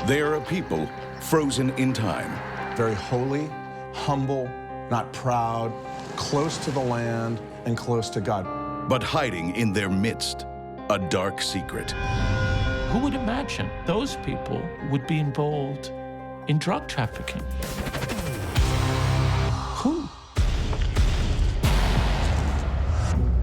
They are a people frozen in time. Very holy, humble, not proud, close to the land and close to God. But hiding in their midst, a dark secret. Who would imagine those people would be involved in drug trafficking? Who?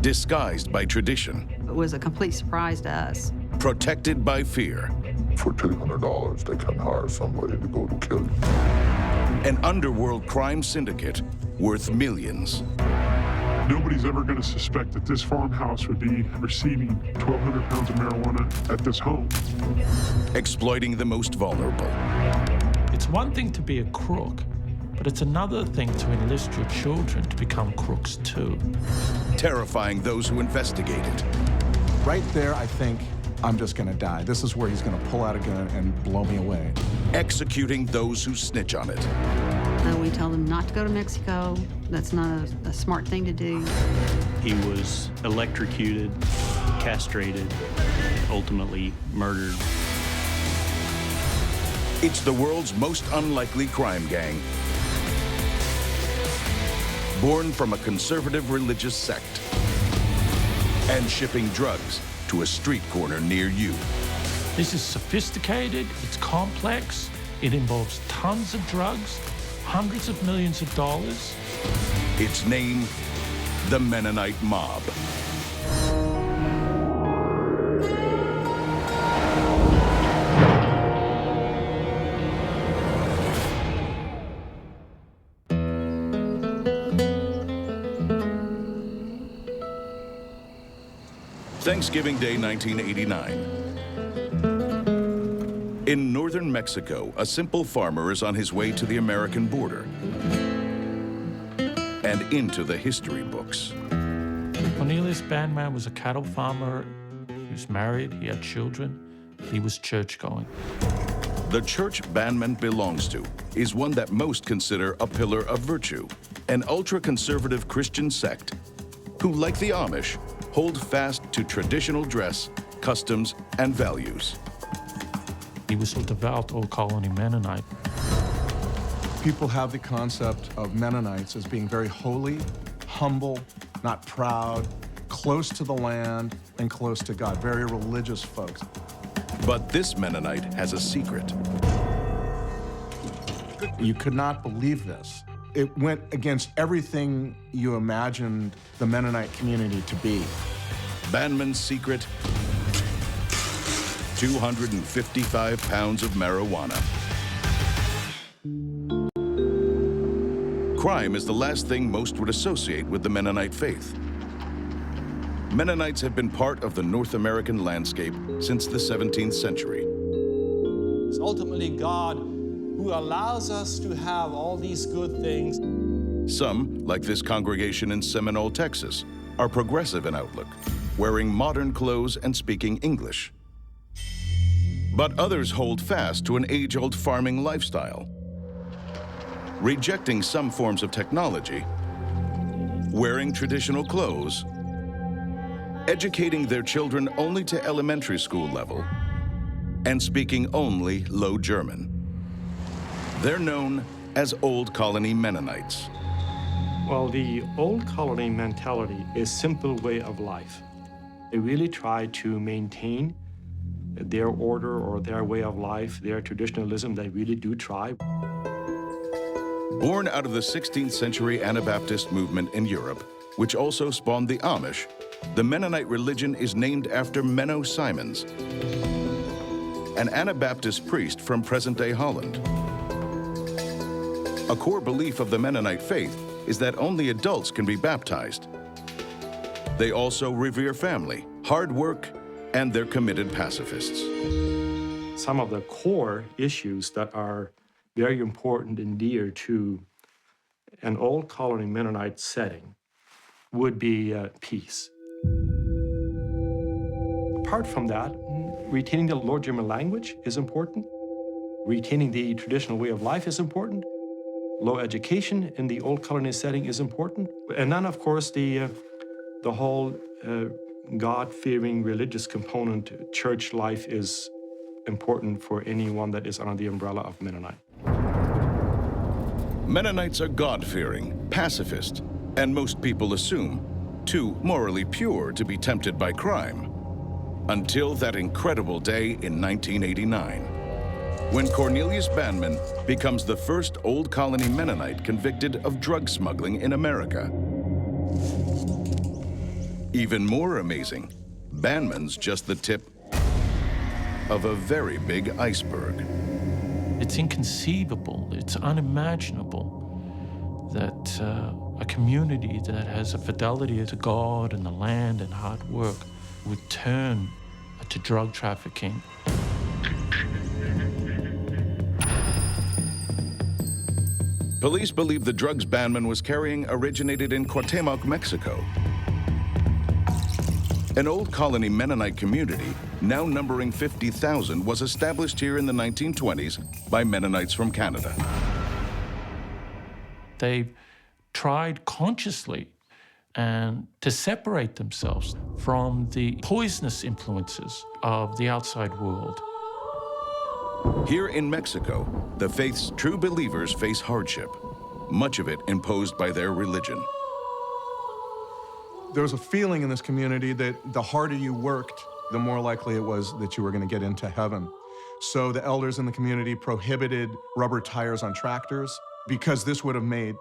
Disguised by tradition. It was a complete surprise to us. Protected by fear. For $200, they can hire somebody to go to kill you. An underworld crime syndicate worth millions. Nobody's ever going to suspect that this farmhouse would be receiving 1,200 pounds of marijuana at this home. Exploiting the most vulnerable. It's one thing to be a crook, but it's another thing to enlist your children to become crooks too. Terrifying those who investigate it. Right there, I think, I'm just gonna die. This is where he's gonna pull out a gun and blow me away. Executing those who snitch on it. We tell them not to go to Mexico. That's not a smart thing to do. He was electrocuted, castrated, ultimately murdered. It's the world's most unlikely crime gang. Born from a conservative religious sect. And shipping drugs to a street corner near you. This is sophisticated, it's complex, it involves tons of drugs, hundreds of millions of dollars. Its name, the Mennonite Mob. Thanksgiving Day 1989. In northern Mexico, a simple farmer is on his way to the American border and into the history books. Cornelius Bandman was a cattle farmer. He was married, he had children, he was church-going. The church Bandman belongs to is one that most consider a pillar of virtue, an ultra-conservative Christian sect who, like the Amish, hold fast to traditional dress, customs, and values. He was a devout Old Colony Mennonite. People have the concept of Mennonites as being very holy, humble, not proud, close to the land and close to God, very religious folks. But this Mennonite has a secret. You could not believe this. It went against everything you imagined the Mennonite community to be. Bandman's secret, 255 pounds of marijuana. Crime is the last thing most would associate with the Mennonite faith. Mennonites have been part of the North American landscape since the 17th century. It's ultimately God who allows us to have all these good things. Some, like this congregation in Seminole, Texas, are progressive in outlook, wearing modern clothes and speaking English. But others hold fast to an age-old farming lifestyle, rejecting some forms of technology, wearing traditional clothes, educating their children only to elementary school level, and speaking only Low German. They're known as Old Colony Mennonites. Well, the Old Colony mentality is simple way of life. They really try to maintain their order or their way of life, their traditionalism. They really do try. Born out of the 16th century Anabaptist movement in Europe, which also spawned the Amish, the Mennonite religion is named after Menno Simons, an Anabaptist priest from present-day Holland. A core belief of the Mennonite faith is that only adults can be baptized. They also revere family, hard work, and they're committed pacifists. Some of the core issues that are very important and dear to an Old Colony Mennonite setting would be peace. Apart from that, retaining the Low German language is important. Retaining the traditional way of life is important. Low education in the Old Colony setting is important. And then, of course, the whole God-fearing religious component, church life, is important for anyone that is under the umbrella of Mennonite. Mennonites are God-fearing, pacifist, and most people assume too morally pure to be tempted by crime. Until that incredible day in 1989, when Cornelius Bandman becomes the first Old Colony Mennonite convicted of drug smuggling in America. Even more amazing, Bandman's just the tip of a very big iceberg. It's inconceivable, it's unimaginable that a community that has a fidelity to God and the land and hard work would turn to drug trafficking. Police believe the drugs Bandman was carrying originated in Cuauhtemoc, Mexico. An Old Colony Mennonite community, now numbering 50,000, was established here in the 1920s by Mennonites from Canada. They tried consciously and to separate themselves from the poisonous influences of the outside world. Here in Mexico, the faith's true believers face hardship, much of it imposed by their religion. There was a feeling in this community that the harder you worked, the more likely it was that you were going to get into heaven. So the elders in the community prohibited rubber tires on tractors because this would have made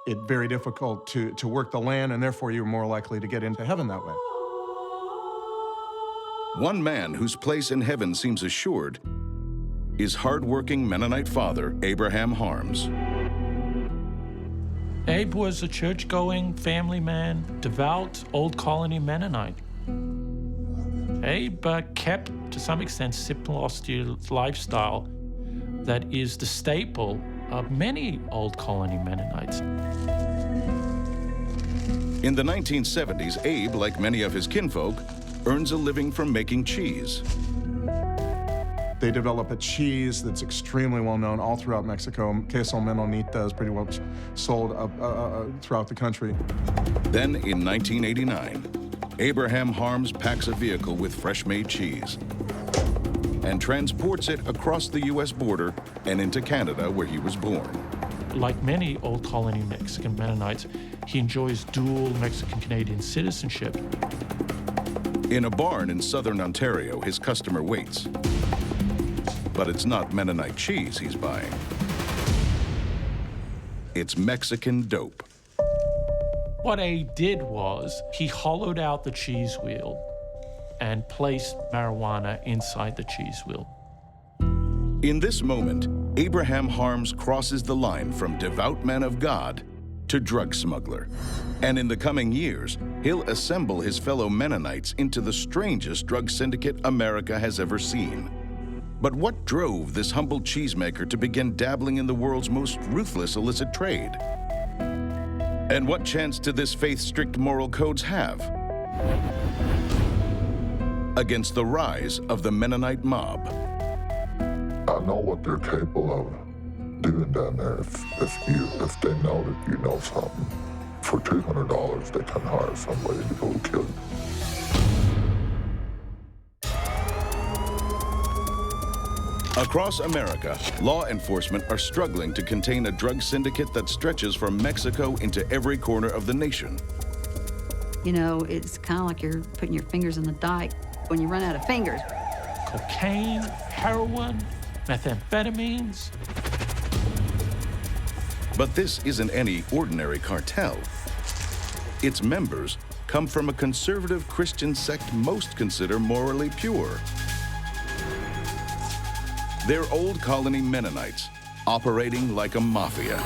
it very difficult to work the land, and therefore you were more likely to get into heaven that way. One man whose place in heaven seems assured is hard-working Mennonite father Abraham Harms. Abe was a church-going family man, devout Old Colony Mennonite. Abe kept, to some extent, simple, austere lifestyle that is the staple of many Old Colony Mennonites. In the 1970s, Abe, like many of his kinfolk, earns a living from making cheese. They develop a cheese that's extremely well known all throughout Mexico. Queso Mennonita is pretty much sold throughout the country. Then in 1989, Abraham Harms packs a vehicle with fresh-made cheese and transports it across the U.S. border and into Canada, where he was born. Like many Old Colony Mexican Mennonites, he enjoys dual Mexican-Canadian citizenship. In a barn in southern Ontario, his customer waits. But it's not Mennonite cheese he's buying. It's Mexican dope. What Abe did was he hollowed out the cheese wheel and placed marijuana inside the cheese wheel. In this moment, Abraham Harms crosses the line from devout man of God to drug smuggler. And in the coming years, he'll assemble his fellow Mennonites into the strangest drug syndicate America has ever seen. But what drove this humble cheesemaker to begin dabbling in the world's most ruthless illicit trade? And what chance did this faith's strict moral codes have against the rise of the Mennonite mob? I know what they're capable of doing down there. If they know that you know something, for $200 they can hire somebody to go kill you. Across America, law enforcement are struggling to contain a drug syndicate that stretches from Mexico into every corner of the nation. You know, it's kind of like you're putting your fingers in the dike when you run out of fingers. Cocaine, heroin, methamphetamines. But this isn't any ordinary cartel. Its members come from a conservative Christian sect most consider morally pure. They're Old Colony Mennonites, operating like a mafia.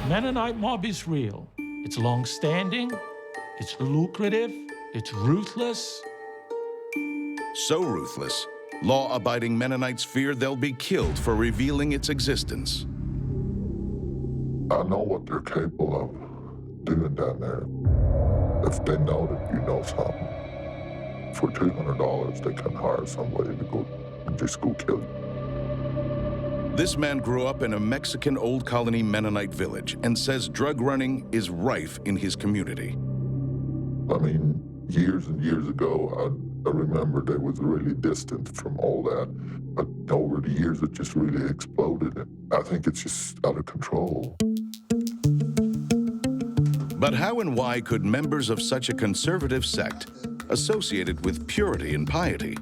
Mennonite Mob is real. It's long-standing, it's lucrative, it's ruthless. So ruthless, law-abiding Mennonites fear they'll be killed for revealing its existence. I know what they're capable of doing down there. If they know that you know something, for $200 they can hire somebody to go kill you. This man grew up in a Mexican Old Colony Mennonite village and says drug running is rife in his community. I mean, years and years ago, I remember they was really distant from all that, but over the years it just really exploded. And I think it's just out of control. But how and why could members of such a conservative sect, associated with purity and piety,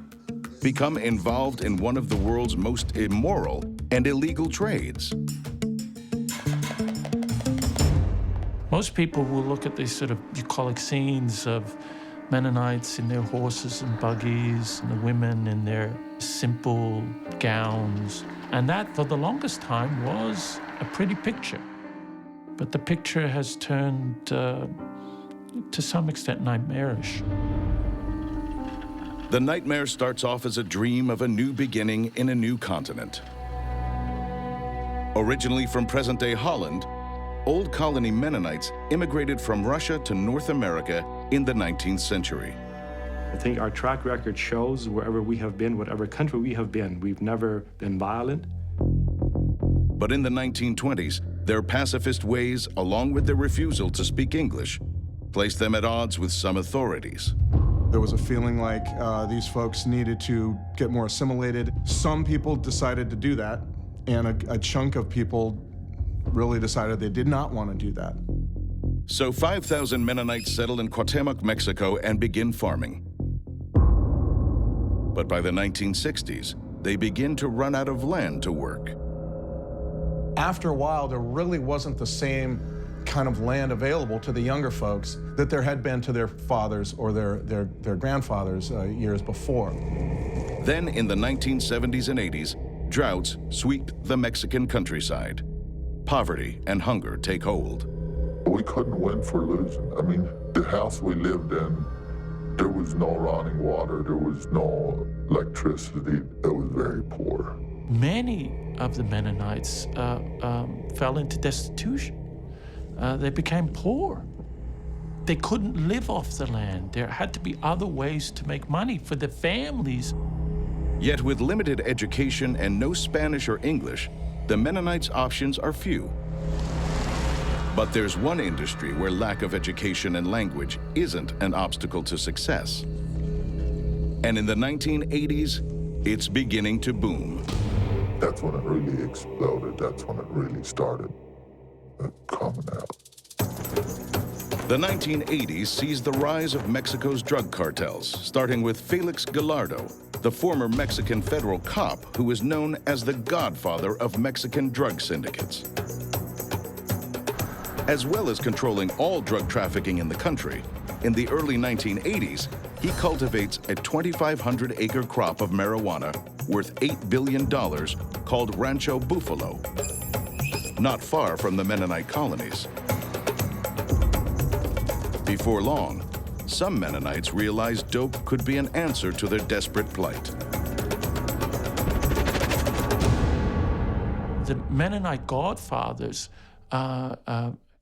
become involved in one of the world's most immoral and illegal trades? Most people will look at these sort of bucolic scenes of Mennonites in their horses and buggies, and the women in their simple gowns. And that, for the longest time, was a pretty picture. But the picture has turned, to some extent, nightmarish. The nightmare starts off as a dream of a new beginning in a new continent. Originally from present-day Holland, Old Colony Mennonites immigrated from Russia to North America in the 19th century. I think our track record shows wherever we have been, whatever country we have been, we've never been violent. But in the 1920s, their pacifist ways, along with their refusal to speak English, placed them at odds with some authorities. There was a feeling like these folks needed to get more assimilated. Some people decided to do that, and a chunk of people really decided they did not want to do that. So 5,000 Mennonites settle in Cuauhtemoc, Mexico, and begin farming. But by the 1960s, they begin to run out of land to work. After a while, there really wasn't the same kind of land available to the younger folks that there had been to their fathers or their grandfathers years before. Then in the 1970s and 80s, droughts sweep the Mexican countryside. Poverty and hunger take hold. We couldn't win for losing. I mean, the house we lived in, there was no running water, there was no electricity. It was very poor. Many of the Mennonites fell into destitution. They became poor. They couldn't live off the land. There had to be other ways to make money for their families. Yet with limited education and no Spanish or English, the Mennonites' options are few. But there's one industry where lack of education and language isn't an obstacle to success. And in the 1980s, it's beginning to boom. That's when it really exploded. That's when it really started coming out. The 1980s sees the rise of Mexico's drug cartels, starting with Felix Gallardo, the former Mexican federal cop who is known as the godfather of Mexican drug syndicates. As well as controlling all drug trafficking in the country, in the early 1980s, he cultivates a 2,500-acre crop of marijuana worth $8 billion called Rancho Buffalo, not far from the Mennonite colonies. Before long, some Mennonites realized dope could be an answer to their desperate plight. The Mennonite godfathers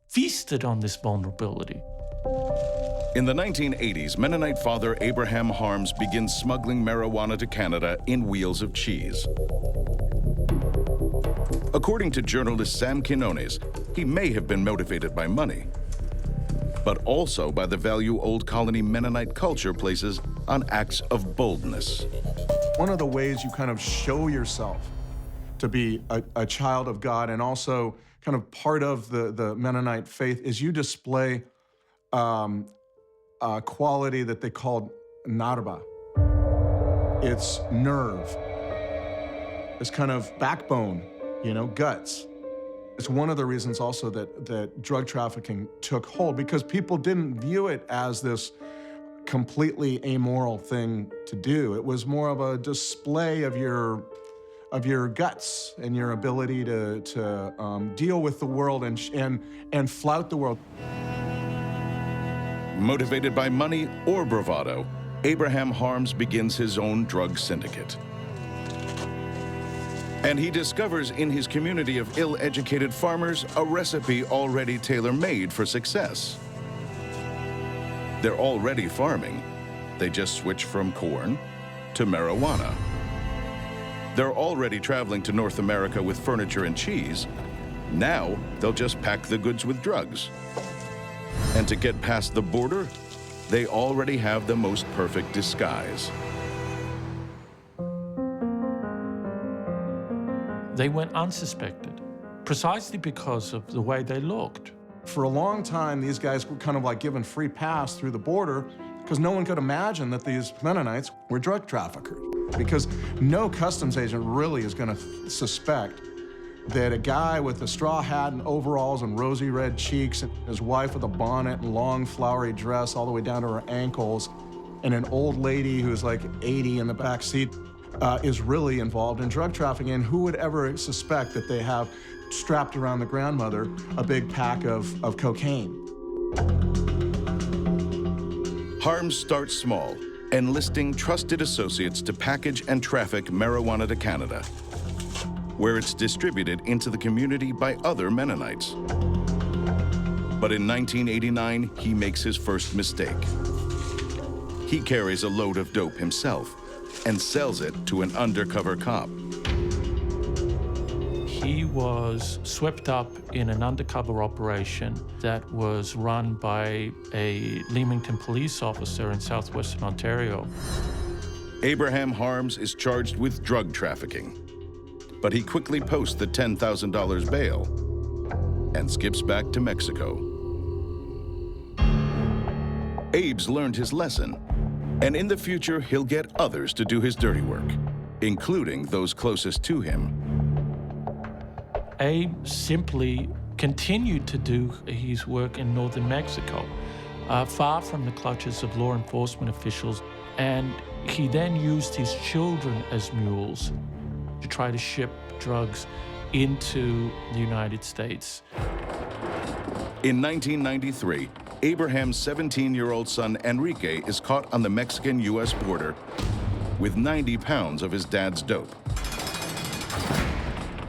feasted on this vulnerability. In the 1980s, Mennonite father Abraham Harms begins smuggling marijuana to Canada in wheels of cheese. According to journalist Sam Quinones, he may have been motivated by money, but also by the value Old Colony Mennonite culture places on acts of boldness. One of the ways you kind of show yourself to be a child of God and also kind of part of the Mennonite faith is you display a quality that they called narba. It's nerve. It's kind of backbone, you know, guts. It's one of the reasons also that drug trafficking took hold, because people didn't view it as this completely amoral thing to do. It was more of a display of your guts and your ability to deal with the world and flout the world. Motivated by money or bravado, Abraham Harms begins his own drug syndicate. And he discovers in his community of ill-educated farmers a recipe already tailor-made for success. They're already farming. They just switch from corn to marijuana. They're already traveling to North America with furniture and cheese. Now, they'll just pack the goods with drugs. And to get past the border, they already have the most perfect disguise. They went unsuspected, precisely because of the way they looked. For a long time, these guys were kind of like given free pass through the border because no one could imagine that these Mennonites were drug traffickers. Because no customs agent really is going to suspect that a guy with a straw hat and overalls and rosy red cheeks and his wife with a bonnet and long flowery dress all the way down to her ankles and an old lady who's like 80 in the back seat is really involved in drug trafficking. And who would ever suspect that they have strapped around the grandmother a big pack of cocaine? Harms starts small, enlisting trusted associates to package and traffic marijuana to Canada, where it's distributed into the community by other Mennonites. But in 1989, he makes his first mistake. He carries a load of dope himself and sells it to an undercover cop. He was swept up in an undercover operation that was run by a Leamington police officer in southwestern Ontario. Abraham Harms is charged with drug trafficking, but he quickly posts the $10,000 bail and skips back to Mexico. Abe's learned his lesson, and in the future, he'll get others to do his dirty work, including those closest to him. Abe simply continued to do his work in northern Mexico, far from the clutches of law enforcement officials, and he then used his children as mules to try to ship drugs into the United States. In 1993, Abraham's 17-year-old son Enrique is caught on the Mexican-U.S. border with 90 pounds of his dad's dope.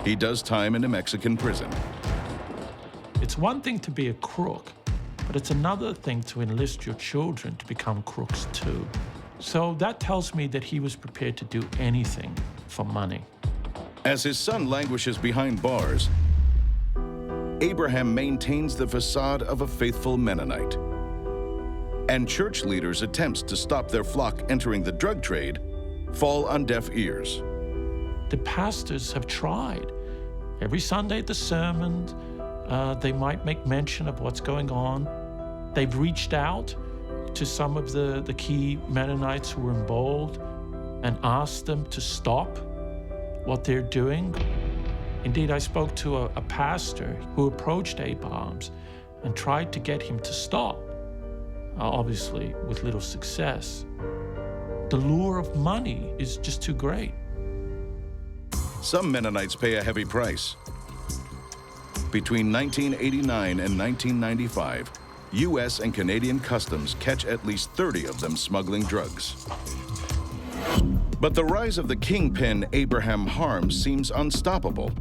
He does time in a Mexican prison. It's one thing to be a crook, but it's another thing to enlist your children to become crooks too. So that tells me that he was prepared to do anything for money. As his son languishes behind bars, Abraham maintains the facade of a faithful Mennonite. And church leaders' attempts to stop their flock entering the drug trade fall on deaf ears. The pastors have tried. Every Sunday at the sermon, they might make mention of what's going on. They've reached out to some of the key Mennonites who were involved and asked them to stop what they're doing. Indeed, I spoke to a pastor who approached Abe Harms and tried to get him to stop, obviously with little success. The lure of money is just too great. Some Mennonites pay a heavy price. Between 1989 and 1995, U.S. and Canadian customs catch at least 30 of them smuggling drugs. But the rise of the kingpin Abraham Harms seems unstoppable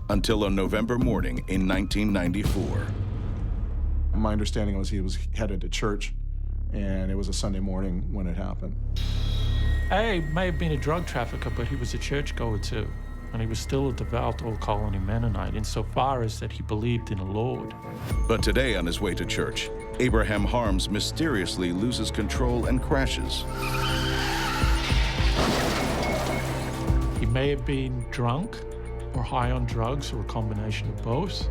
until a November morning in 1994. My understanding was he was headed to church, and it was a Sunday morning when it happened. Abe may have been a drug trafficker, but he was a churchgoer too. And he was still a devout Old Colony Mennonite insofar as that he believed in the Lord. But today on his way to church, Abraham Harms mysteriously loses control and crashes. He may have been drunk or high on drugs or a combination of both.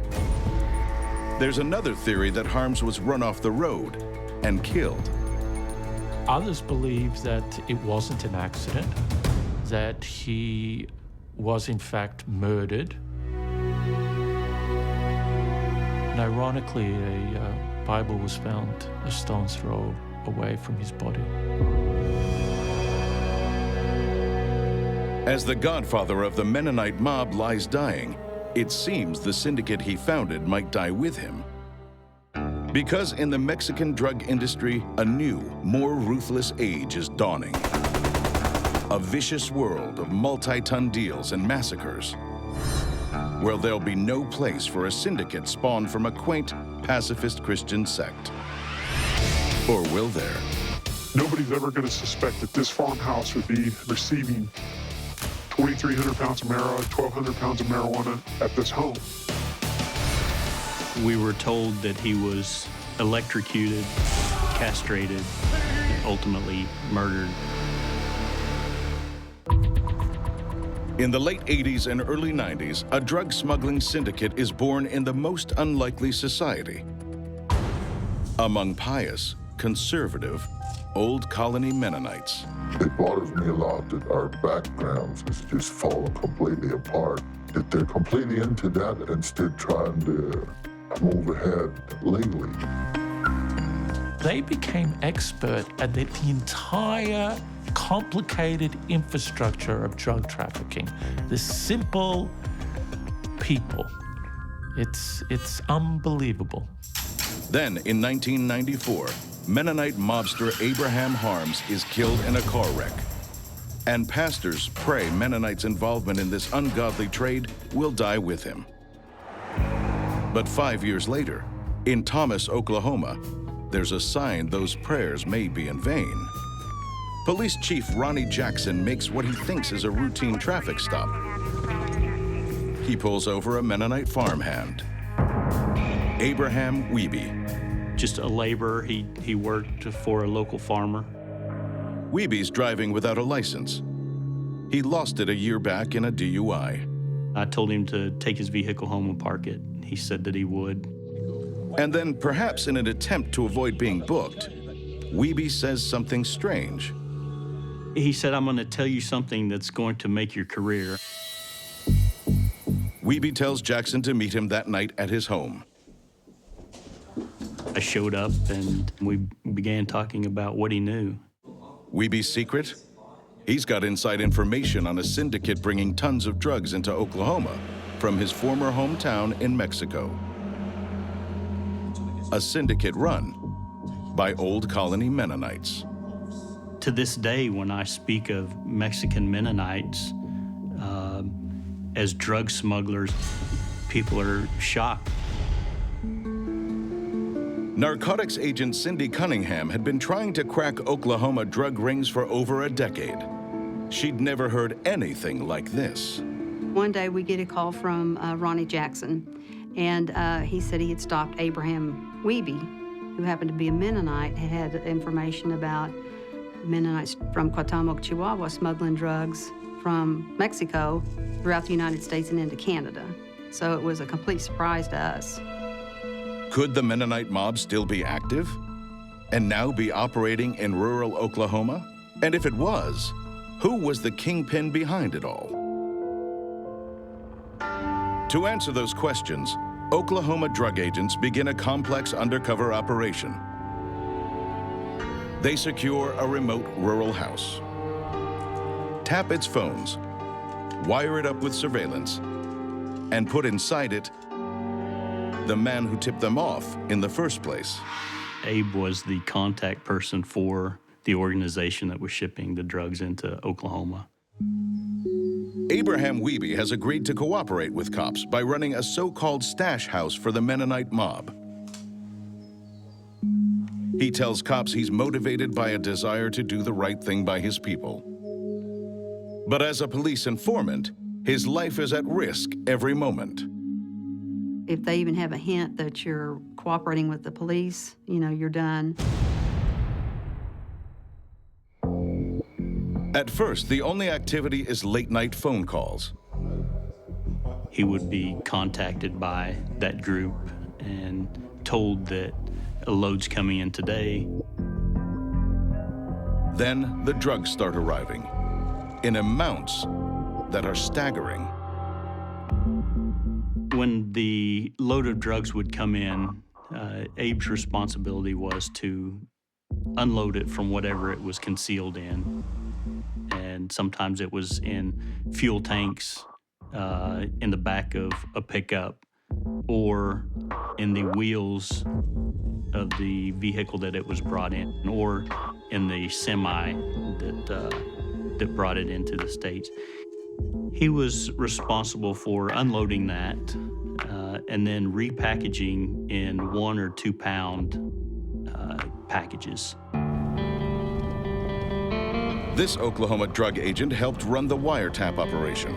There's another theory that Harms was run off the road and killed. Others believe that it wasn't an accident, that he was in fact murdered. And ironically, a Bible was found a stone's throw away from his body. As the godfather of the Mennonite Mob lies dying, it seems the syndicate he founded might die with him. Because in the Mexican drug industry, a new, more ruthless age is dawning. A vicious world of multi-ton deals and massacres, where there'll be no place for a syndicate spawned from a quaint, pacifist Christian sect. Or will there? Nobody's ever going to suspect that this farmhouse would be receiving 2,300 pounds of marijuana, 1,200 pounds of marijuana at this home. We were told that he was electrocuted. castrated, and ultimately murdered. In the late 80s and early 90s, a drug smuggling syndicate is born in the most unlikely society. Among pious, conservative, old colony Mennonites. It bothers me a lot that our backgrounds is just falling completely apart, that they're completely into that instead trying to move ahead legally. They became expert at the entire complicated infrastructure of drug trafficking. The simple people. It's unbelievable. Then, in 1994, Mennonite mobster Abraham Harms is killed in a car wreck. And pastors pray Mennonites' involvement in this ungodly trade will die with him. But 5 years later, in Thomas, Oklahoma, there's a sign those prayers may be in vain. Police Chief Ronnie Jackson makes what he thinks is a routine traffic stop. He pulls over a Mennonite farmhand, Abraham Wiebe. Just a laborer. He worked for a local farmer. Wiebe's driving without a license. He lost it a year back in a DUI. I told him to take his vehicle home and park it. He said that he would. And then, perhaps in an attempt to avoid being booked, Wiebe says something strange. He said, "I'm going to tell you something that's going to make your career." Wiebe tells Jackson to meet him that night at his home. I showed up and we began talking about what he knew. Wiebe's secret? He's got inside information on a syndicate bringing tons of drugs into Oklahoma from his former hometown in Mexico. A syndicate run by old colony Mennonites. To this day, when I speak of Mexican Mennonites as drug smugglers, people are shocked. Narcotics agent Cindy Cunningham had been trying to crack Oklahoma drug rings for over a decade. She'd never heard anything like this. One day we get a call from Ronnie Jackson, and he said he had stopped Abraham Wiebe, who happened to be a Mennonite, had information about Mennonites from Cuauhtémoc, Chihuahua, smuggling drugs from Mexico throughout the United States and into Canada. So it was a complete surprise to us. Could the Mennonite mob still be active and now be operating in rural Oklahoma? And if it was, who was the kingpin behind it all? To answer those questions, Oklahoma drug agents begin a complex undercover operation. They secure a remote rural house, tap its phones, wire it up with surveillance, and put inside it the man who tipped them off in the first place. Abe was the contact person for the organization that was shipping the drugs into Oklahoma. Abraham Wiebe has agreed to cooperate with cops by running a so-called stash house for the Mennonite mob. He tells cops he's motivated by a desire to do the right thing by his people. But as a police informant, his life is at risk every moment. If they even have a hint that you're cooperating with the police, you know, you're done. At first, the only activity is late-night phone calls. He would be contacted by that group and told that a load's coming in today. Then the drugs start arriving in amounts that are staggering. When the load of drugs would come in, Abe's responsibility was to unload it from whatever it was concealed in. And sometimes it was in fuel tanks in the back of a pickup or in the wheels of the vehicle that it was brought in, or in the semi that brought it into the States. He was responsible for unloading that and then repackaging in 1 or 2 pound packages. This Oklahoma drug agent helped run the wiretap operation.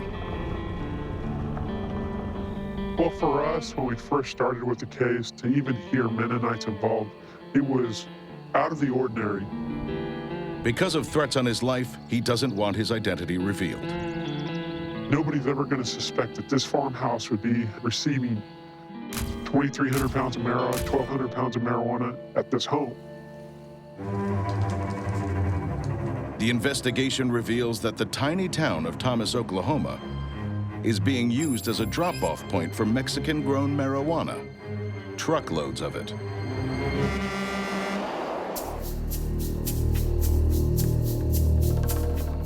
Well, for us, when we first started with the case, to even hear Mennonites involved, it was out of the ordinary. Because of threats on his life, he doesn't want his identity revealed. Nobody's ever going to suspect that this farmhouse would be receiving 2,300 pounds of marijuana, 1,200 pounds of marijuana at this home. The investigation reveals that the tiny town of Thomas, Oklahoma, is being used as a drop-off point for Mexican-grown marijuana. Truckloads of it.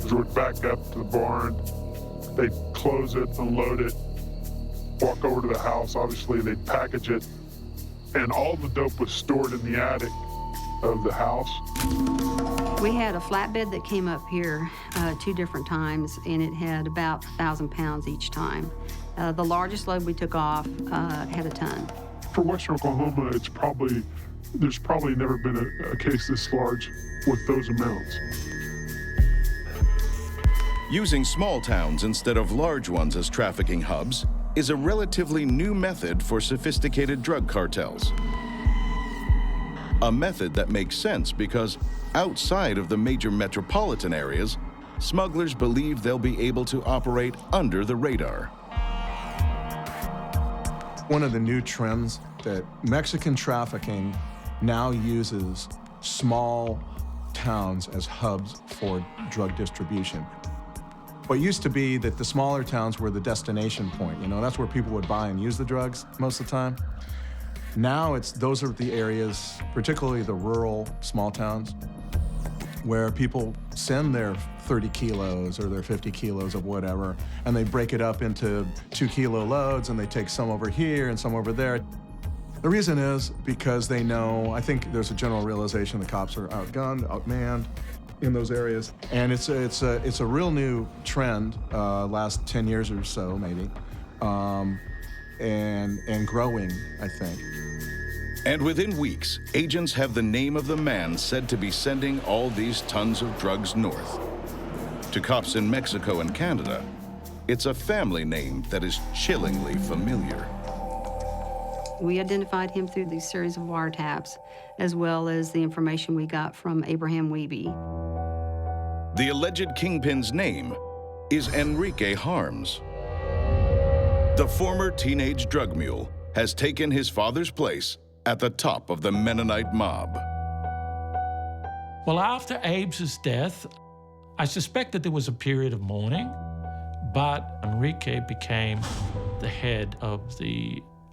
So we'd back up to the barn, they'd close it, unload it, walk over to the house, obviously they'd package it, and all the dope was stored in the attic of the house. We had a flatbed that came up here 2 different times, and it had about 1,000 pounds each time. The largest load we took off had a ton. For Western Oklahoma, there's probably never been a case this large with those amounts. Using small towns instead of large ones as trafficking hubs is a relatively new method for sophisticated drug cartels. A method that makes sense because outside of the major metropolitan areas, smugglers believe they'll be able to operate under the radar. One of the new trends that Mexican trafficking now uses small towns as hubs for drug distribution. What used to be that the smaller towns were the destination point, that's where people would buy and use the drugs most of the time. Now those are the areas, particularly the rural small towns, where people send their 30 kilos or their 50 kilos of whatever, and they break it up into 2-kilo loads, and they take some over here and some over there. The reason is because they know, I think there's a general realization the cops are outgunned, outmanned in those areas. And it's a real new trend, last 10 years or so, maybe, and growing, I think. And within weeks, agents have the name of the man said to be sending all these tons of drugs north. To cops in Mexico and Canada, it's a family name that is chillingly familiar. We identified him through these series of wiretaps, as well as the information we got from Abraham Wiebe. The alleged kingpin's name is Enrique Harms. The former teenage drug mule has taken his father's place at the top of the Mennonite Mob. Well, after Abe's death, I suspect that there was a period of mourning, but Enrique became the head of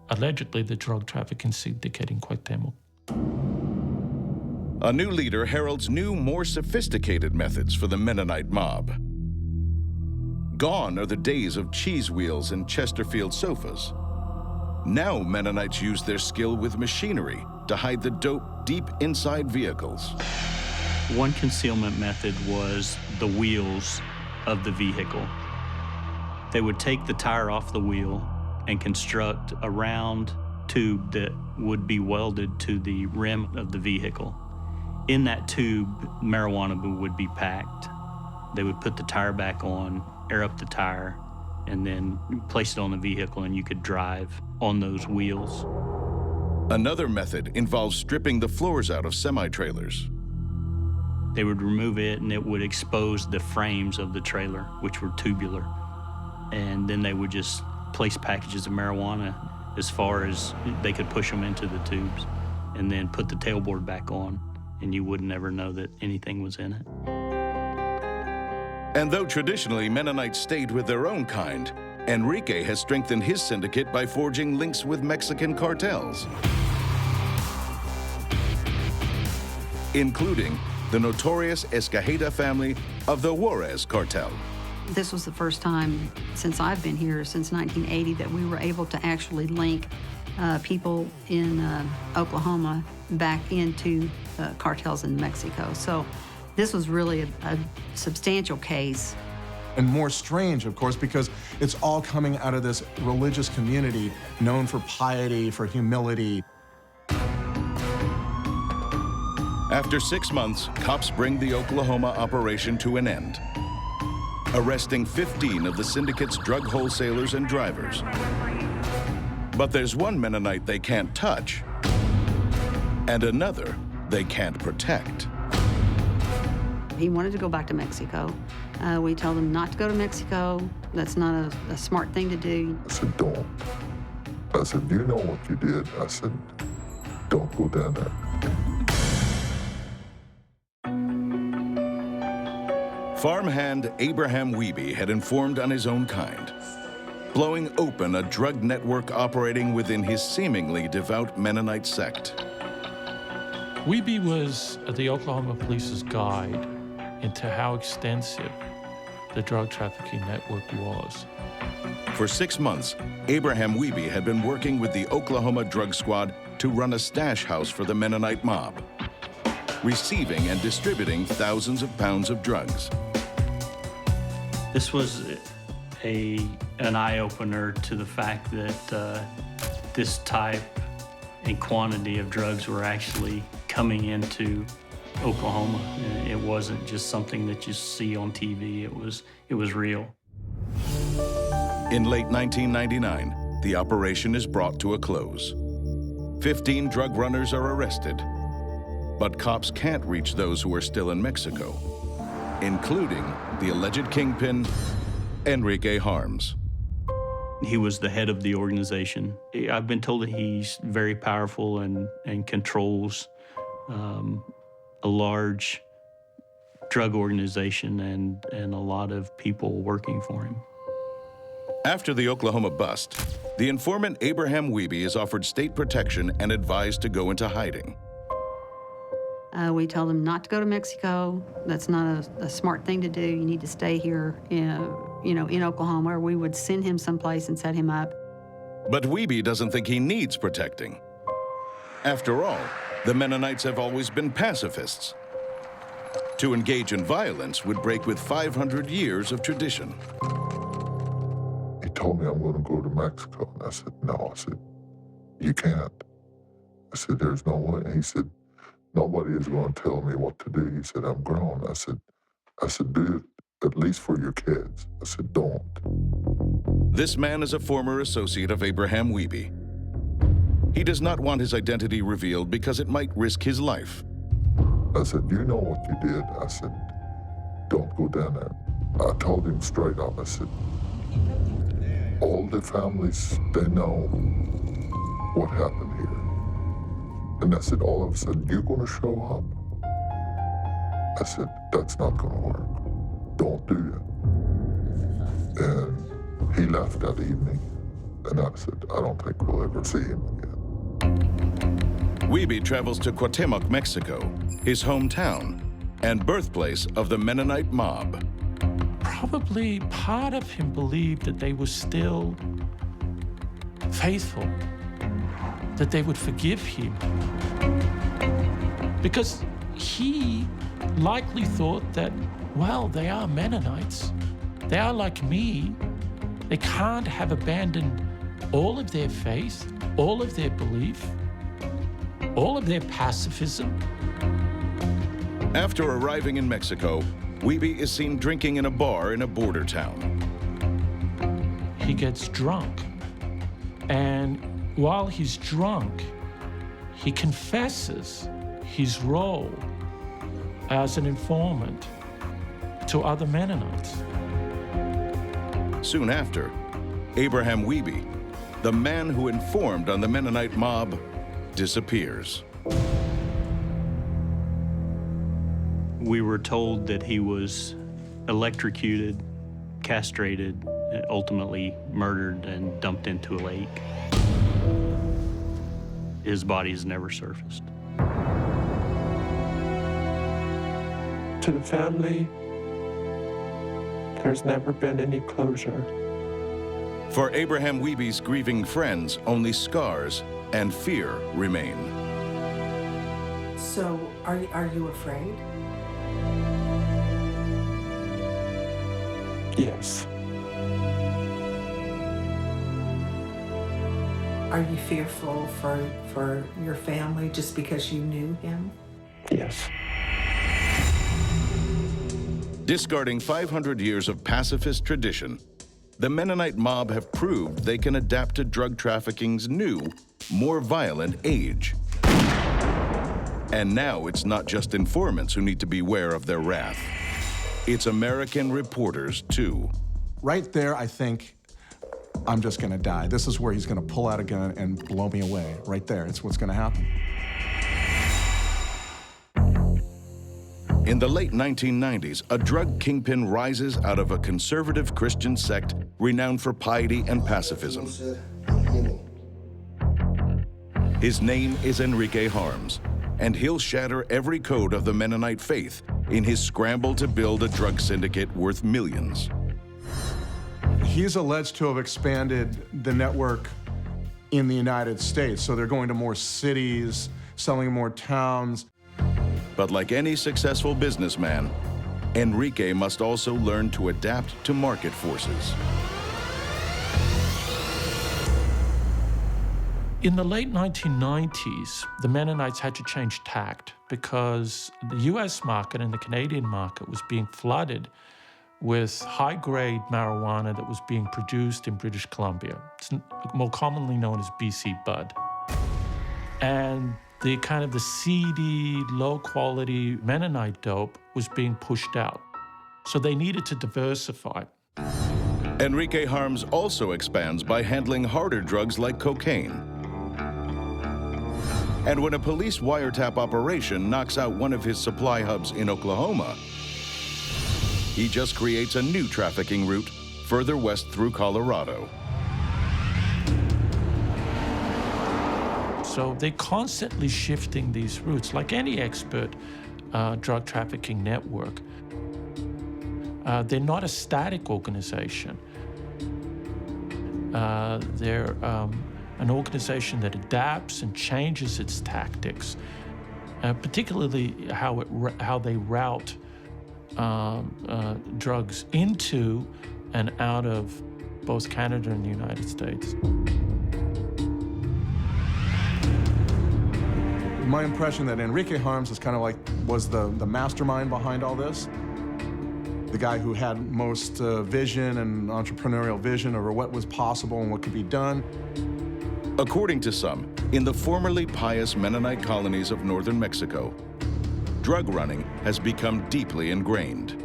allegedly the drug trafficking syndicate in Cuauhtemoc. A new leader heralds new, more sophisticated methods for the Mennonite Mob. Gone are the days of cheese wheels and Chesterfield sofas. Now Mennonites use their skill with machinery to hide the dope deep inside vehicles. One concealment method was the wheels of the vehicle. They would take the tire off the wheel and construct a round tube that would be welded to the rim of the vehicle. In that tube, marijuana would be packed. They would put the tire back on, air up the tire, and then place it on the vehicle, and you could drive on those wheels. Another method involves stripping the floors out of semi-trailers. They would remove it, and it would expose the frames of the trailer, which were tubular. And then they would just place packages of marijuana as far as they could push them into the tubes, and then put the tailboard back on, and you would never know that anything was in it. And though traditionally Mennonites stayed with their own kind, Enrique has strengthened his syndicate by forging links with Mexican cartels, including the notorious Escajeda family of the Juarez cartel. This was the first time since I've been here, since 1980, that we were able to actually link people in Oklahoma back into cartels in Mexico. So this was really a substantial case. And more strange, of course, because it's all coming out of this religious community known for piety, for humility. After 6 months, cops bring the Oklahoma operation to an end, arresting 15 of the syndicate's drug wholesalers and drivers. But there's one Mennonite they can't touch, and another they can't protect. He wanted to go back to Mexico. We told him not to go to Mexico. That's not a smart thing to do. I said, don't. I said, you know what you did? I said, don't go down there. Farmhand Abraham Wiebe had informed on his own kind, blowing open a drug network operating within his seemingly devout Mennonite sect. Wiebe was the Oklahoma Police's guide into how extensive the drug trafficking network was. For 6 months, Abraham Wiebe had been working with the Oklahoma Drug Squad to run a stash house for the Mennonite Mob, receiving and distributing thousands of pounds of drugs. This was an eye-opener to the fact that this type and quantity of drugs were actually coming into Oklahoma. It wasn't just something that you see on TV. It was real. In late 1999, the operation is brought to a close. 15 drug runners are arrested, but cops can't reach those who are still in Mexico, including the alleged kingpin, Enrique Harms. He was the head of the organization. I've been told that he's very powerful and controls a large drug organization and a lot of people working for him. After the Oklahoma bust, the informant Abraham Wiebe is offered state protection and advised to go into hiding. We told him not to go to Mexico. That's not a smart thing to do. You need to stay here, in Oklahoma, or we would send him someplace and set him up. But Wiebe doesn't think he needs protecting. After all, the Mennonites have always been pacifists. To engage in violence would break with 500 years of tradition. He told me I'm going to go to Mexico. And I said, no. I said, you can't. I said, there's no way. He said, nobody is going to tell me what to do. He said, I'm grown. I said, do it at least for your kids. I said, don't. This man is a former associate of Abraham Wiebe. He does not want his identity revealed because it might risk his life. I said, you know what you did? I said, don't go down there. I told him straight up, I said, all the families, they know what happened here. And I said, all of a sudden, you're going to show up? I said, that's not going to work. Don't do it. And he left that evening. And I said, I don't think we'll ever see him again. Wiebe travels to Cuauhtemoc, Mexico, his hometown and birthplace of the Mennonite Mob. Probably part of him believed that they were still faithful, that they would forgive him. Because he likely thought that, well, they are Mennonites. They are like me. They can't have abandoned all of their faith, all of their belief, all of their pacifism. After arriving in Mexico, Wiebe is seen drinking in a bar in a border town. He gets drunk, and while he's drunk, he confesses his role as an informant to other Mennonites. Soon after, Abraham Wiebe, the man who informed on the Mennonite Mob, disappears. We were told that he was electrocuted, castrated, and ultimately murdered and dumped into a lake. His body has never surfaced. To the family, there's never been any closure. For Abraham Wiebe's grieving friends, only scars and fear remain. So, are you afraid? Yes. Are you fearful for your family just because you knew him? Yes. Discarding 500 years of pacifist tradition, the Mennonite Mob have proved they can adapt to drug trafficking's new, more violent age. And now it's not just informants who need to beware of their wrath. It's American reporters, too. Right there, I think, I'm just gonna die. This is where he's gonna pull out a gun and blow me away. Right there, it's what's gonna happen. In the late 1990s, a drug kingpin rises out of a conservative Christian sect renowned for piety and pacifism. His name is Enrique Harms, and he'll shatter every code of the Mennonite faith in his scramble to build a drug syndicate worth millions. He's alleged to have expanded the network in the United States, so they're going to more cities, selling in more towns. But like any successful businessman, Enrique must also learn to adapt to market forces. In the late 1990s, the Mennonites had to change tact because the US market and the Canadian market was being flooded with high-grade marijuana that was being produced in British Columbia. It's more commonly known as BC Bud. And the kind of the seedy, low-quality Mennonite dope was being pushed out. So they needed to diversify. Enrique Harms also expands by handling harder drugs like cocaine. And when a police wiretap operation knocks out one of his supply hubs in Oklahoma, he just creates a new trafficking route further west through Colorado. So they're constantly shifting these routes, like any expert drug trafficking network. They're not a static organization. They're an organization that adapts and changes its tactics, particularly how they route drugs into and out of both Canada and the United States. My impression that Enrique Harms is kind of like, was the mastermind behind all this. The guy who had most vision and entrepreneurial vision over what was possible and what could be done. According to some, in the formerly pious Mennonite colonies of northern Mexico, drug running has become deeply ingrained.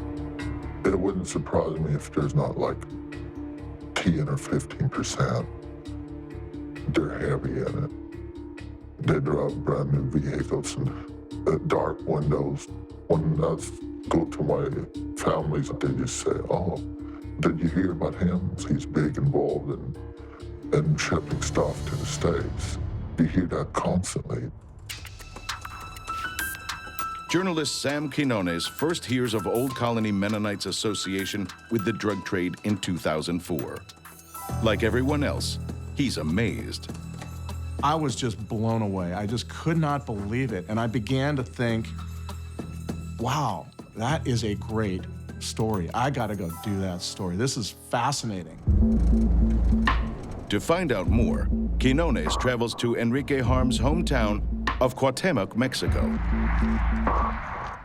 It wouldn't surprise me if there's not like 10 or 15%. They're heavy in it. They drive brand new vehicles and dark windows. When I go to my families, they just say, "Oh, did you hear about him? He's big involved in shipping stuff to the States." You hear that constantly. Journalist Sam Quinones first hears of Old Colony Mennonites' association with the drug trade in 2004. Like everyone else, he's amazed. I was just blown away. I just could not believe it. And I began to think, wow, that is a great story. I gotta go do that story. This is fascinating. To find out more, Quinones travels to Enrique Harms' hometown of Cuauhtemoc, Mexico.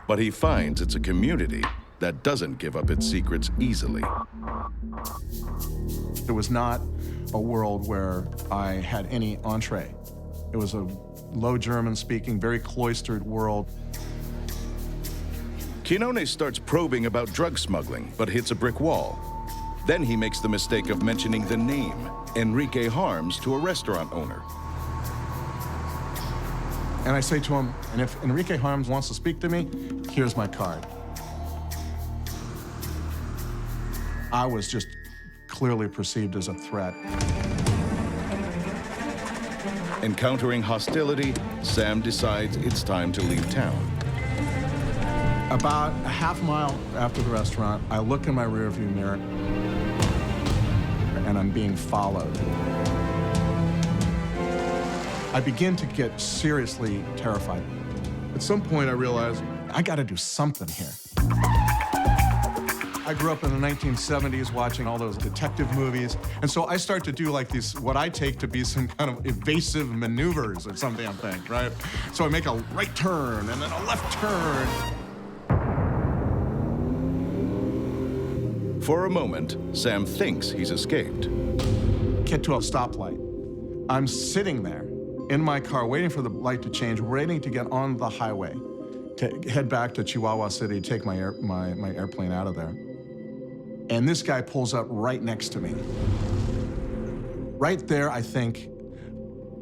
But he finds it's a community that doesn't give up its secrets easily. It was not a world where I had any entree. It was a low German-speaking, very cloistered world. Quinones starts probing about drug smuggling, but hits a brick wall. Then he makes the mistake of mentioning the name, Enrique Harms, to a restaurant owner. And I say to him, and if Enrique Harms wants to speak to me, here's my card. I was just clearly perceived as a threat. Encountering hostility, Sam decides it's time to leave town. About a half mile after the restaurant, I look in my rearview mirror, and I'm being followed. I begin to get seriously terrified. At some point, I realized, I gotta do something here. I grew up in the 1970s watching all those detective movies, and so I start to do like these, what I take to be some kind of evasive maneuvers or some damn thing, right? So I make a right turn and then a left turn. For a moment, Sam thinks he's escaped. Get to a stoplight. I'm sitting there in my car, waiting for the light to change, waiting to get on the highway, to head back to Chihuahua City, to take my airplane out of there. And this guy pulls up right next to me. Right there, I think,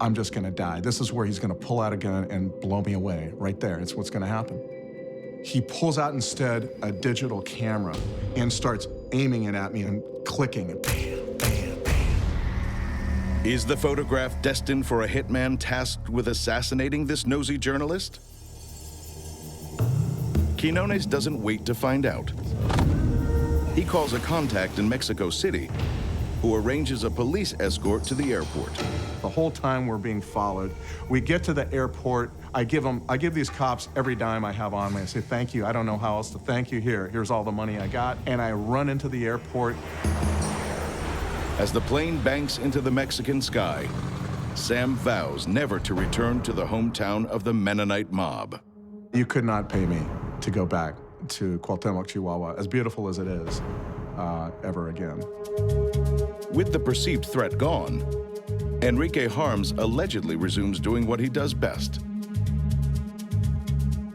I'm just gonna die. This is where he's gonna pull out a gun and blow me away. Right there, it's what's gonna happen. He pulls out instead a digital camera and starts aiming it at me and clicking and bam, bam, bam. Is the photograph destined for a hitman tasked with assassinating this nosy journalist? Quinones doesn't wait to find out. He calls a contact in Mexico City who arranges a police escort to the airport. The whole time we're being followed. We get to the airport. I give these cops every dime I have on me. I say, thank you. I don't know how else to thank you. Here's all the money I got. And I run into the airport. As the plane banks into the Mexican sky, Sam vows never to return to the hometown of the Mennonite Mob. You could not pay me to go back to Cuauhtemoc, Chihuahua, as beautiful as it is, ever again. With the perceived threat gone, Enrique Harms allegedly resumes doing what he does best: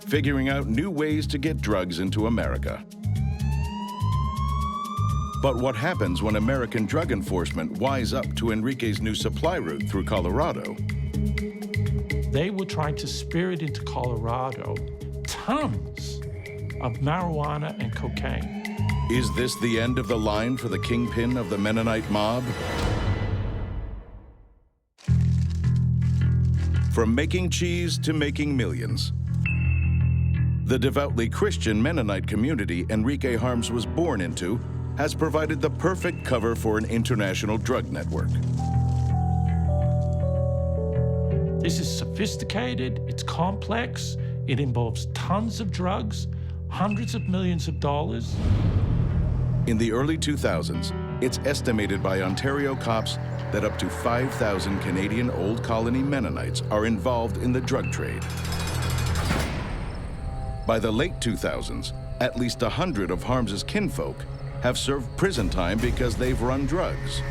figuring out new ways to get drugs into America. But what happens when American drug enforcement wise up to Enrique's new supply route through Colorado? They were trying to spirit into Colorado tons of marijuana and cocaine. Is this the end of the line for the kingpin of the Mennonite Mob? From making cheese to making millions, the devoutly Christian Mennonite community Enrique Harms was born into has provided the perfect cover for an international drug network. This is sophisticated, it's complex, it involves tons of drugs, hundreds of millions of dollars. In the early 2000s, it's estimated by Ontario cops that up to 5,000 Canadian Old Colony Mennonites are involved in the drug trade. By the late 2000s, at least 100 of Harms's kinfolk have served prison time because they've run drugs.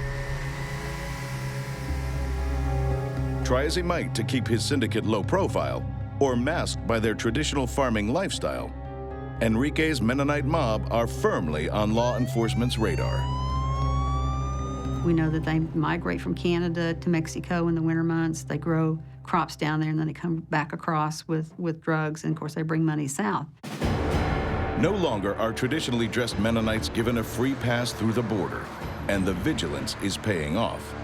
Try as he might to keep his syndicate low profile or masked by their traditional farming lifestyle, Enrique's Mennonite Mob are firmly on law enforcement's radar. We know that they migrate from Canada to Mexico in the winter months. They grow crops down there, and then they come back across with drugs, and of course they bring money south. No longer are traditionally dressed Mennonites given a free pass through the border, and the vigilance is paying off.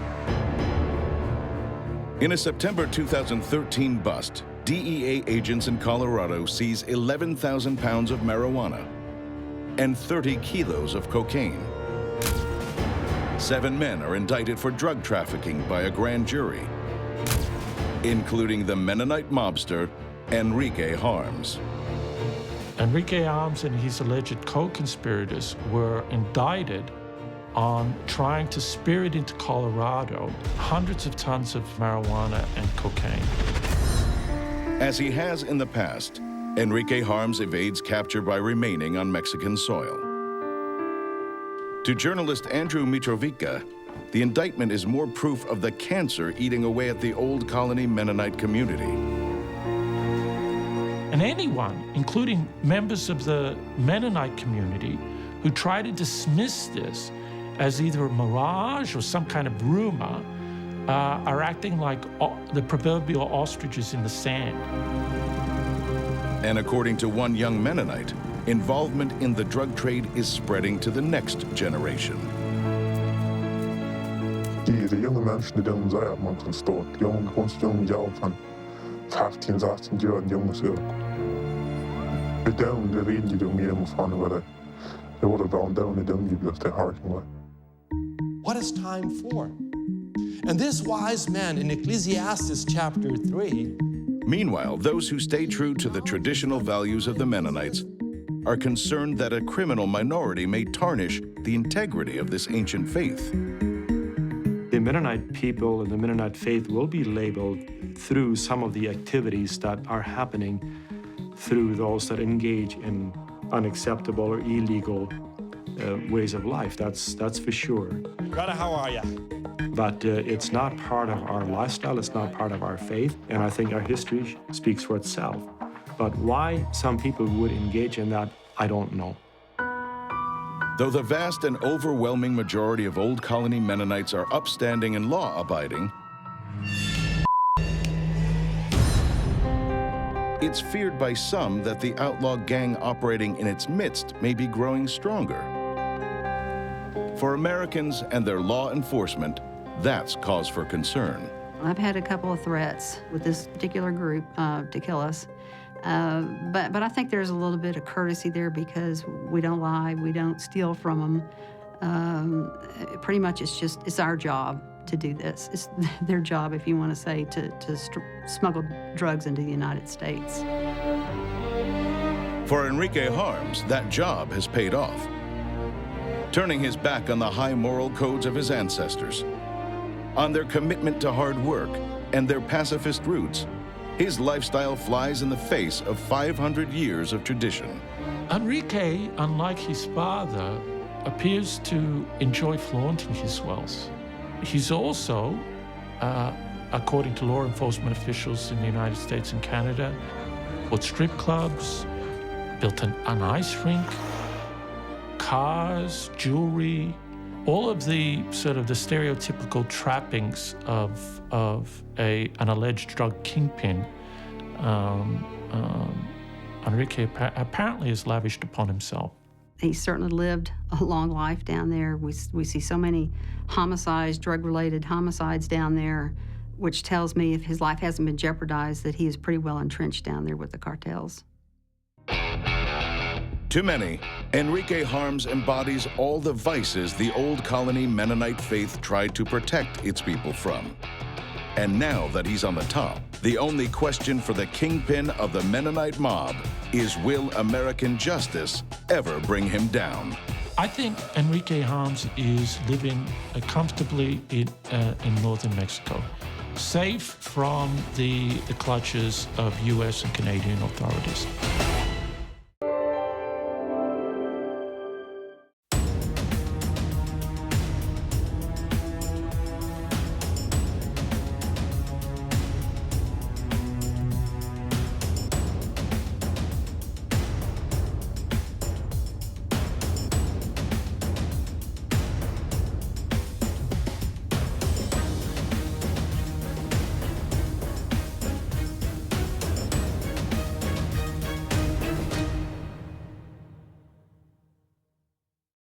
In a September 2013 bust, DEA agents in Colorado seize 11,000 pounds of marijuana and 30 kilos of cocaine. 7 men are indicted for drug trafficking by a grand jury, including the Mennonite mobster Enrique Harms. Enrique Harms and his alleged co-conspirators were indicted on trying to spirit into Colorado hundreds of tons of marijuana and cocaine. As he has in the past, Enrique Harms evades capture by remaining on Mexican soil. To journalist Andrew Mitrovica, the indictment is more proof of the cancer eating away at the Old Colony Mennonite community. And anyone, including members of the Mennonite community, who try to dismiss this as either a mirage or some kind of rumor, are acting like the proverbial ostriches in the sand. And according to one young Mennonite, involvement in the drug trade is spreading to the next generation. The young människor de säger att man kan stå ett young jobb från 15-18 år young så. Det down the range de mer mot fan vad det. Det var down the down just det har som. What is time for? And this wise man in Ecclesiastes chapter 3. Meanwhile, those who stay true to the traditional values of the Mennonites are concerned that a criminal minority may tarnish the integrity of this ancient faith. The Mennonite people and the Mennonite faith will be labeled through some of the activities that are happening through those that engage in unacceptable or illegal ways of life. That's for sure. Brother, how are you? But it's not part of our lifestyle, it's not part of our faith, and I think our history speaks for itself. But why some people would engage in that, I don't know. Though the vast and overwhelming majority of Old Colony Mennonites are upstanding and law-abiding, it's feared by some that the outlaw gang operating in its midst may be growing stronger. For Americans and their law enforcement, that's cause for concern. I've had a couple of threats with this particular group to kill us. But I think there's a little bit of courtesy there because we don't lie, we don't steal from them. Pretty much it's our job to do this. It's their job, if you want to say, to smuggle drugs into the United States. For Enrique Harms, that job has paid off. Turning his back on the high moral codes of his ancestors, on their commitment to hard work and their pacifist roots, his lifestyle flies in the face of 500 years of tradition. Enrique, unlike his father, appears to enjoy flaunting his wealth. He's also, according to law enforcement officials in the United States and Canada, bought strip clubs, built an ice rink, cars, jewelry, all of the sort of the stereotypical trappings of an alleged drug kingpin. Enrique apparently is lavished upon himself. He certainly lived a long life down there. We see so many homicides, drug-related homicides down there, which tells me if his life hasn't been jeopardized, that he is pretty well entrenched down there with the cartels. To many, Enrique Harms embodies all the vices the Old Colony Mennonite faith tried to protect its people from. And now that he's on the top, the only question for the kingpin of the Mennonite Mob is, will American justice ever bring him down? I think Enrique Harms is living comfortably in northern Mexico, safe from the clutches of U.S. and Canadian authorities.